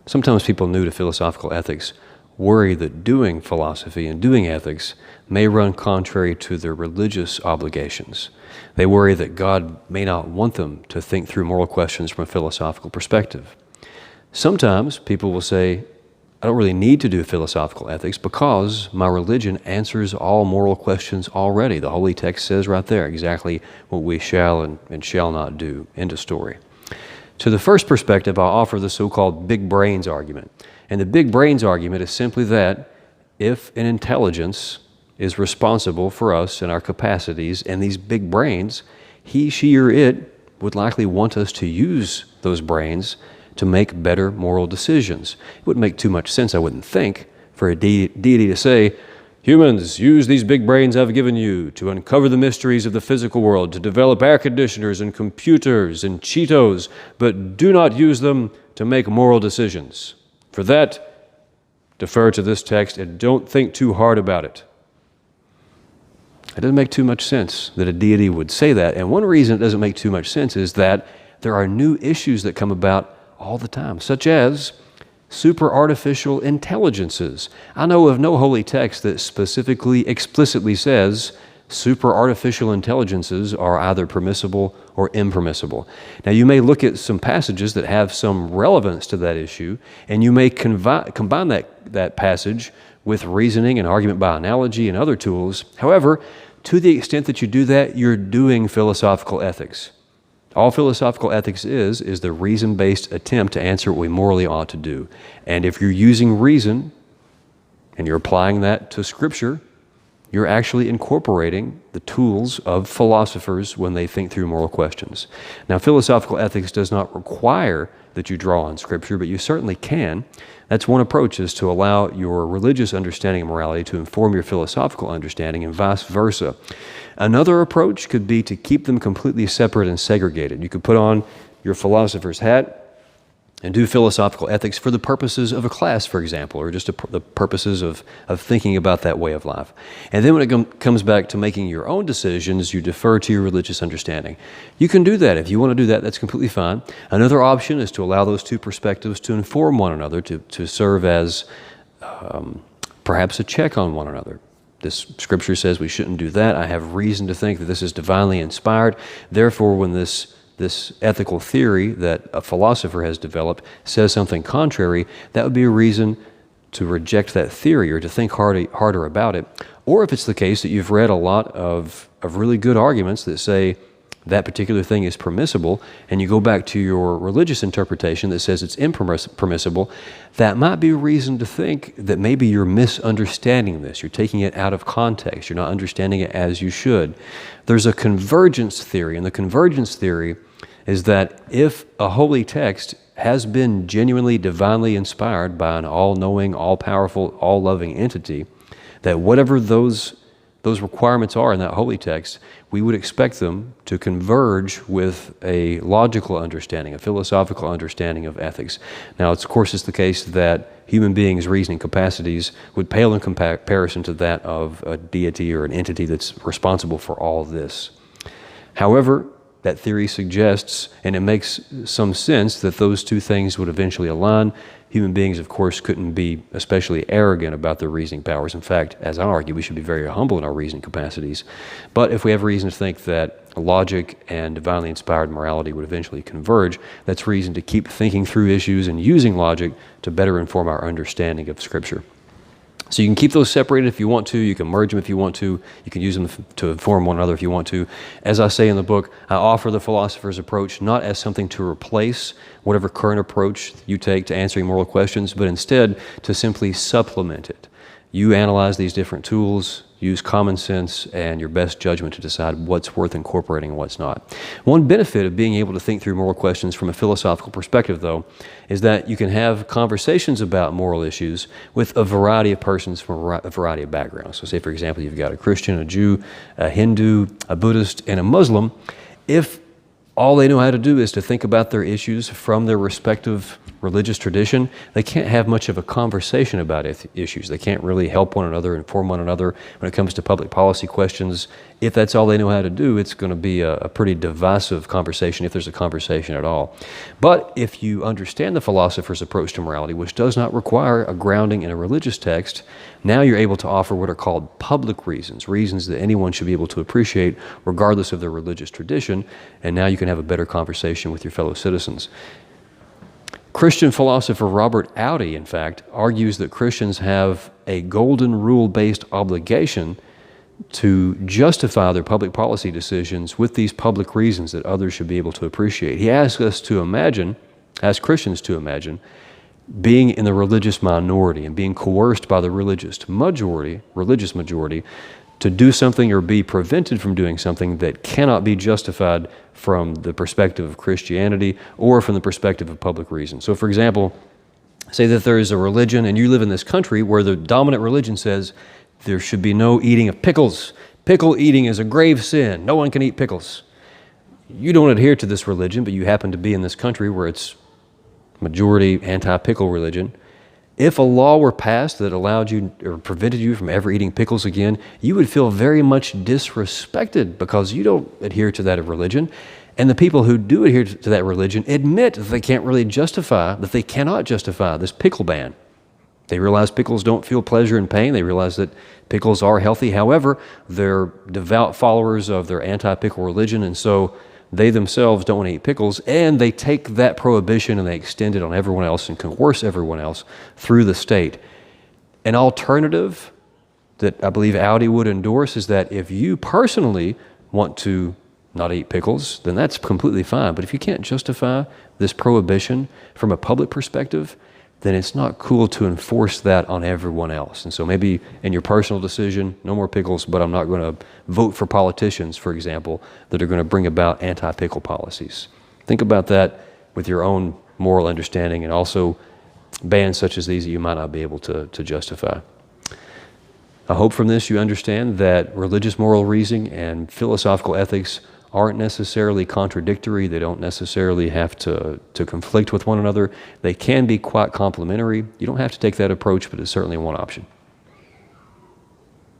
Sometimes people new to philosophical ethics worry that doing philosophy and doing ethics may run contrary to their religious obligations. They worry that God may not want them to think through moral questions from a philosophical perspective. Sometimes people will say, I don't really need to do philosophical ethics because my religion answers all moral questions already. The Holy Text says right there exactly what we shall and shall not do. End of story. To the first perspective, I'll offer the so-called big brains argument. And the big brains argument is simply that if an intelligence is responsible for us and our capacities and these big brains, he, she, or it would likely want us to use those brains to make better moral decisions. It wouldn't make too much sense, I wouldn't think, for a deity to say, humans, use these big brains I've given you to uncover the mysteries of the physical world, to develop air conditioners and computers and Cheetos, but do not use them to make moral decisions. For that, defer to this text and don't think too hard about it. It doesn't make too much sense that a deity would say that, and one reason it doesn't make too much sense is that there are new issues that come about all the time, such as super artificial intelligences. I know of no holy text that specifically, explicitly says super artificial intelligences are either permissible or impermissible. Now, you may look at some passages that have some relevance to that issue, and you may combine that passage with reasoning and argument by analogy and other tools. However, to the extent that you do that, you're doing philosophical ethics. All philosophical ethics is the reason-based attempt to answer what we morally ought to do. And if you're using reason and you're applying that to Scripture, you're actually incorporating the tools of philosophers when they think through moral questions. Now, philosophical ethics does not require that you draw on Scripture, but you certainly can. That's one approach, is to allow your religious understanding of morality to inform your philosophical understanding and vice versa. Another approach could be to keep them completely separate and segregated. You could put on your philosopher's hat and do philosophical ethics for the purposes of a class, for example, or just the purposes of thinking about that way of life. And then when it comes back to making your own decisions, you defer to your religious understanding. You can do that. If you want to do that, that's completely fine. Another option is to allow those two perspectives to inform one another, to serve as perhaps a check on one another. This Scripture says we shouldn't do that. I have reason to think that this is divinely inspired. Therefore, when this ethical theory that a philosopher has developed says something contrary, that would be a reason to reject that theory or to think harder about it. Or if it's the case that you've read a lot of really good arguments that say that particular thing is permissible, and you go back to your religious interpretation that says it's impermissible, that might be a reason to think that maybe you're misunderstanding this. You're taking it out of context. You're not understanding it as you should. There's a convergence theory, and the convergence theory is that if a holy text has been genuinely divinely inspired by an all-knowing, all-powerful, all-loving entity, that whatever those requirements are in that holy text, we would expect them to converge with a logical understanding, a philosophical understanding of ethics. Now, of course, it's the case that human beings' reasoning capacities would pale in comparison to that of a deity or an entity that's responsible for all this. However, that theory suggests, and it makes some sense, that those two things would eventually align. Human beings, of course, couldn't be especially arrogant about their reasoning powers. In fact, as I argue, we should be very humble in our reasoning capacities. But if we have reason to think that logic and divinely inspired morality would eventually converge, that's reason to keep thinking through issues and using logic to better inform our understanding of Scripture. So you can keep those separated if you want to. You can merge them if you want to. You can use them to inform one another if you want to. As I say in the book, I offer the philosopher's approach not as something to replace whatever current approach you take to answering moral questions, but instead to simply supplement it. You analyze these different tools, use common sense and your best judgment to decide what's worth incorporating and what's not. One benefit of being able to think through moral questions from a philosophical perspective, though, is that you can have conversations about moral issues with a variety of persons from a variety of backgrounds. So say, for example, you've got a Christian, a Jew, a Hindu, a Buddhist, and a Muslim. If all they know how to do is to think about their issues from their respective religious tradition, they can't have much of a conversation about issues. They can't really help one another, inform one another when it comes to public policy questions. If that's all they know how to do, it's going to be a pretty divisive conversation, if there's a conversation at all. But if you understand the philosopher's approach to morality, which does not require a grounding in a religious text, now you're able to offer what are called public reasons, reasons that anyone should be able to appreciate regardless of their religious tradition, and now you can have a better conversation with your fellow citizens. Christian philosopher Robert Audi, in fact, argues that Christians have a golden rule-based obligation to justify their public policy decisions with these public reasons that others should be able to appreciate. He asks Christians to imagine, being in the religious minority and being coerced by the religious majority to do something or be prevented from doing something that cannot be justified from the perspective of Christianity or from the perspective of public reason. So, for example, say that there is a religion and you live in this country where the dominant religion says there should be no eating of pickles. Pickle eating is a grave sin. No one can eat pickles. You don't adhere to this religion, but you happen to be in this country where it's majority anti-pickle religion. If a law were passed that allowed you or prevented you from ever eating pickles again, you would feel very much disrespected because you don't adhere to that religion. And the people who do adhere to that religion admit that they cannot justify this pickle ban. They realize pickles don't feel pleasure and pain. They realize that pickles are healthy. However, they're devout followers of their anti-pickle religion, and so they themselves don't want to eat pickles, and they take that prohibition and they extend it on everyone else and coerce everyone else through the state. An alternative that I believe Audi would endorse is that if you personally want to not eat pickles, then that's completely fine. But if you can't justify this prohibition from a public perspective, then it's not cool to enforce that on everyone else. And so maybe in your personal decision, no more pickles, but I'm not going to vote for politicians, for example, that are going to bring about anti-pickle policies. Think about that with your own moral understanding, and also bans such as these that you might not be able to justify. I hope from this you understand that religious moral reasoning and philosophical ethics aren't necessarily contradictory. They don't necessarily have to conflict with one another. They can be quite complementary. You don't have to take that approach, but it's certainly one option.